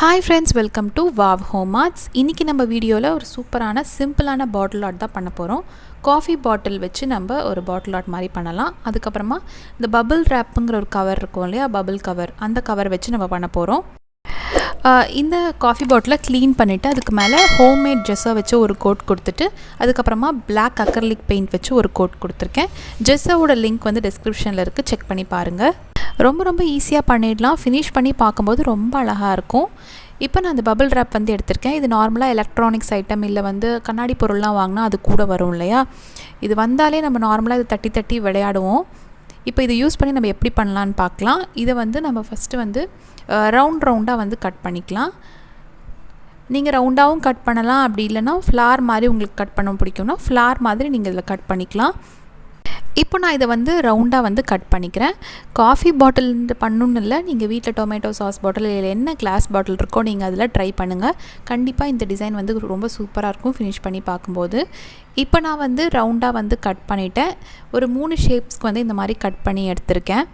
Hi friends, welcome to wow home arts. இன்றைக்கி நம்ம வீடியோவில் ஒரு சூப்பரான சிம்பிளான பாட்டில் ஆர்ட் தான் பண்ண போகிறோம். காஃபி பாட்டில் வச்சு நம்ம ஒரு பாட்டில் ஆர்ட் மாதிரி பண்ணலாம். அதுக்கப்புறமா இந்த பபிள் ரேப்புங்கிற ஒரு கவர் இருக்கும் இல்லையா, பபிள் கவர், அந்த கவர் வச்சு நம்ம பண்ண போகிறோம். இந்த காஃபி பாட்டிலை க்ளீன் பண்ணிவிட்டு அதுக்கு மேலே ஹோம்மேட் ஜெஸ்ஸை வச்சு ஒரு கோட் கொடுத்துட்டு அதுக்கப்புறமா பிளாக் அக்ரிலிக் பெயிண்ட் வச்சு ஒரு கோட் கொடுத்துருக்கேன். ஜெஸ்ஸோட லிங்க் வந்து டிஸ்கிரிப்ஷனில் இருக்குது, செக் பண்ணி பாருங்கள். ரொம்ப ஈஸியாக பண்ணிடலாம். ஃபினிஷ் பண்ணி பார்க்கும்போது ரொம்ப அழகாக இருக்கும். இப்போ நான் அந்த பபிள் ரேப் வந்து எடுத்திருக்கேன். இது நார்மலாக எலக்ட்ரானிக்ஸ் ஐட்டம் இல்லை வந்து கண்ணாடி பொருள்லாம் வாங்கினா அது கூட வரும் இல்லையா. இது வந்தாலே நம்ம நார்மலாக இது தட்டி தட்டி விளையாடுவோம். இப்போ இதை யூஸ் பண்ணி நம்ம எப்படி பண்ணலான்னு பார்க்கலாம். இதை வந்து நம்ம ஃபஸ்ட்டு வந்து ரவுண்டாக வந்து கட் பண்ணிக்கலாம். நீங்கள் ரவுண்டாகவும் கட் பண்ணலாம், அப்படி இல்லைனா ஃப்ளார் மாதிரி உங்களுக்கு கட் பண்ண பிடிக்கும்னா ஃப்ளார் மாதிரி நீங்கள் இதில் கட் பண்ணிக்கலாம். இப்போ நான் இதை வந்து ரவுண்டாக வந்து கட் பண்ணிக்கிறேன். காஃபி பாட்டில் பண்ணணுன்னு இல்லை, நீங்கள் வீட்டில் டொமேட்டோ சாஸ் பாட்டில் இல்லை என்ன கிளாஸ் பாட்டில் இருக்கோ நீங்கள் அதில் ட்ரை பண்ணுங்கள். கண்டிப்பாக இந்த டிசைன் வந்து ரொம்ப சூப்பராக இருக்கும் ஃபினிஷ் பண்ணி பார்க்கும்போது. இப்போ நான் வந்து ரவுண்டாக வந்து கட் பண்ணிவிட்டேன். ஒரு 3 ஷேப்ஸ்க்கு வந்து இந்த மாதிரி கட் பண்ணி எடுத்திருக்கேன்.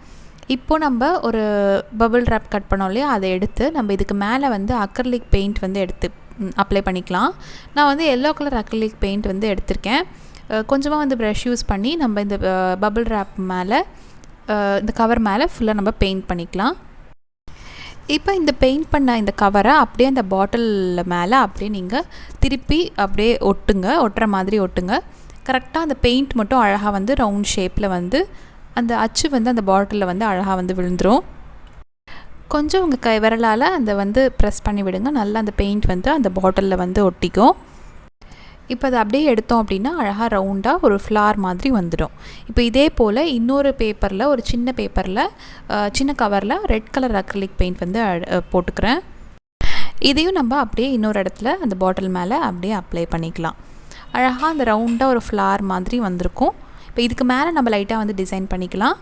இப்போது நம்ம ஒரு பபிள் ரேப் கட் பண்ணோம் இல்லையா, அதை எடுத்து நம்ம இதுக்கு மேலே வந்து அக்ரிலிக் பெயிண்ட் வந்து எடுத்து அப்ளை பண்ணிக்கலாம். நான் வந்து எல்லோ கலர் அக்ரிலிக் பெயிண்ட் வந்து எடுத்திருக்கேன். கொஞ்சமாக வந்து ப்ரஷ் யூஸ் பண்ணி நம்ம இந்த பபிள் ரேப் மேலே இந்த கவர் மேலே ஃபுல்லாக நம்ம பெயிண்ட் பண்ணிக்கலாம். இப்போ இந்த பெயிண்ட் பண்ண இந்த கவரை அப்படியே அந்த பாட்டில் மேலே அப்படியே நீங்கள் திருப்பி அப்படியே ஒட்டுற மாதிரி ஒட்டுங்க. கரெக்டாக அந்த பெயிண்ட் மட்டும் அழகாக வந்து ரவுண்ட் ஷேப்பில் வந்து அந்த அச்சு வந்து அந்த பாட்டிலில் வந்து அழகாக வந்து விழுந்துடும். கொஞ்சம் உங்கள் விரலால் அந்த வந்து ப்ரெஸ் பண்ணி விடுங்க, நல்லா அந்த பெயிண்ட் வந்து அந்த பாட்டிலில் வந்து ஒட்டிக்கும். இப்போ அதை அப்படியே எடுத்தோம் அப்படின்னா அழகாக ரவுண்டாக ஒரு ஃப்ளார் மாதிரி வந்துடும். இப்போ இதே போல் இன்னொரு பேப்பரில், ஒரு சின்ன பேப்பரில், சின்ன கவரில் ரெட் கலர் அக்ரிலிக் பெயிண்ட் வந்து போட்டுக்கிறேன். இதையும் நம்ம அப்படியே இன்னொரு இடத்துல அந்த பாட்டில் மேலே அப்படியே அப்ளை பண்ணிக்கலாம். அழகாக அந்த ரவுண்டாக ஒரு ஃப்ளார் மாதிரி வந்திருக்கும். இப்போ இதுக்கு மேலே நம்ம லைட்டாக வந்து டிசைன் பண்ணிக்கலாம்.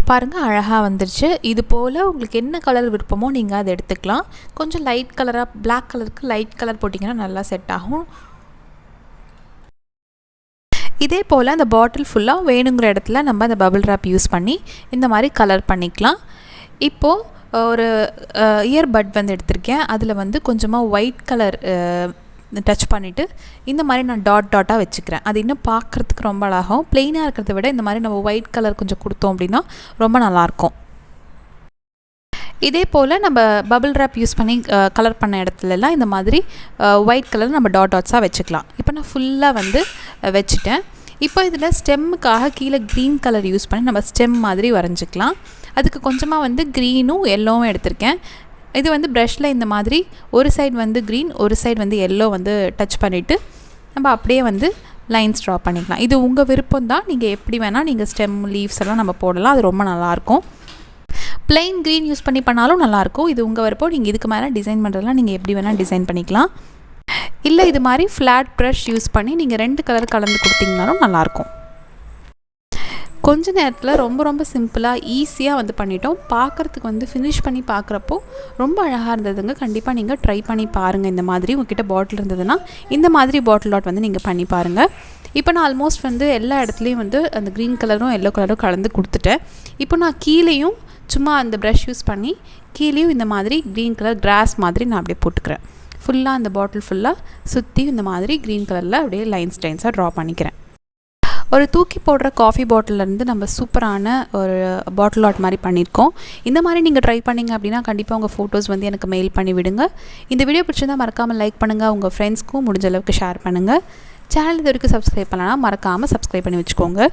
பாருங்கள், அழகாக வந்துருச்சு. இது போல் உங்களுக்கு என்ன கலர் விருப்பமோ நீங்கள் அதை எடுத்துக்கலாம். கொஞ்சம் லைட் கலராக, பிளாக் கலருக்கு லைட் கலர் போட்டிங்கன்னா நல்லா செட் ஆகும். இதே போல் அந்த பாட்டில் ஃபுல்லாக வேணுங்கிற இடத்துல நம்ம அந்த பபிள் ரேப் யூஸ் பண்ணி இந்த மாதிரி கலர் பண்ணிக்கலாம். இப்போது ஒரு இயர்பட் வந்து எடுத்திருக்கேன். அதில் வந்து கொஞ்சமாக ஒயிட் கலர் டச் பண்ணிவிட்டு இந்த மாதிரி நான் டாட்டாக வச்சுக்கிறேன். அது இன்னும் பார்க்குறதுக்கு ரொம்ப அழகாகும். ப்ளெயினாக இருக்கிறத விட இந்த மாதிரி நம்ம ஒயிட் கலர் கொஞ்சம் கொடுத்தோம் அப்படின்னா ரொம்ப நல்லாயிருக்கும். இதே போல் நம்ம பபிள் ரேப் யூஸ் பண்ணி கலர் பண்ண இடத்துலலாம் இந்த மாதிரி ஒயிட் கலர் நம்ம டாட்ஸாக வச்சுக்கலாம். இப்போ நான் ஃபுல்லாக வந்து வச்சுட்டேன். இப்போ இதில் ஸ்டெம்முக்காக கீழே க்ரீன் கலர் யூஸ் பண்ணி நம்ம ஸ்டெம் மாதிரி வரைஞ்சிக்கலாம். அதுக்கு கொஞ்சமாக வந்து க்ரீனும் எல்லோவும் எடுத்திருக்கேன். இது வந்து ப்ரஷில் இந்த மாதிரி ஒரு சைடு வந்து க்ரீன், ஒரு சைடு வந்து எல்லோ வந்து டச் பண்ணிவிட்டு நம்ம அப்படியே வந்து லைன்ஸ் ட்ரா பண்ணிக்கலாம். இது உங்கள் விருப்பம் தான், நீங்கள் எப்படி வேணால் நீங்கள் ஸ்டெம் லீவ்ஸ் எல்லாம் நம்ம போடலாம். அது ரொம்ப நல்லாயிருக்கும். ப்ளைன் க்ரீன் யூஸ் பண்ணி பண்ணாலும் நல்லாயிருக்கும். இது உங்கள் விருப்பம். நீங்கள் இதுக்கு மேலே டிசைன் பண்ணுறதுலாம் நீங்கள் எப்படி வேணால் டிசைன் பண்ணிக்கலாம். இல்லை இது மாதிரி ஃப்ளாட் ப்ரஷ் யூஸ் பண்ணி நீங்கள் 2 கலர் கலந்து கொடுத்தீங்கனாலும் நல்லாயிருக்கும். கொஞ்ச நேரத்தில் ரொம்ப சிம்பிளாக ஈஸியாக வந்து பண்ணிட்டோம். பார்க்குறதுக்கு வந்து ஃபினிஷ் பண்ணி பார்க்குறப்போ ரொம்ப அழகாக இருந்ததுங்க. கண்டிப்பாக நீங்கள் ட்ரை பண்ணி பாருங்கள். இந்த மாதிரி உங்ககிட்ட பாட்டில் இருந்ததுன்னா இந்த மாதிரி பாட்டில் ஆர்ட் வந்து நீங்கள் பண்ணி பாருங்கள். இப்போ நான் ஆல்மோஸ்ட் வந்து எல்லா இடத்துலையும் வந்து அந்த க்ரீன் கலரும் எல்லோ கலரும் கலந்து கொடுத்துட்டேன். இப்போ நான் கீழேயும் சும்மா அந்த ப்ரஷ் யூஸ் பண்ணி கீழேயும் இந்த மாதிரி க்ரீன் கலர் கிராஸ் மாதிரி நான் அப்படியே போட்டுக்கிறேன். ஃபுல்லாக அந்த பாட்டில் ஃபுல்லாக சுற்றி இந்த மாதிரி க்ரீன் கலரில் அப்படியே லைன்ஸாக ட்ரா பண்ணிக்கிறேன். ஒரு தூக்கி போடுற காஃபி பாட்டிலேருந்து நம்ம சூப்பரான ஒரு பாட்டில் ஆர்ட் மாதிரி பண்ணியிருக்கோம். இந்த மாதிரி நீங்கள் ட்ரை பண்ணிங்க அப்படின்னா கண்டிப்பாக உங்கள் ஃபோட்டோஸ் வந்து எனக்கு மெயில் பண்ணி விடுங்க. இந்த வீடியோ பிடிச்சிருந்தால் மறக்காமல் லைக் பண்ணுங்கள், உங்கள் ஃப்ரெண்ட்ஸ்க்கும் முடிஞ்ச அளவுக்கு ஷேர் பண்ணுங்கள். சேனல் இது வரைக்கும் சப்ஸ்கிரைப் பண்ணலாம், மறக்காமல் சப்ஸ்கிரைப் பண்ணி வச்சுக்கோங்க.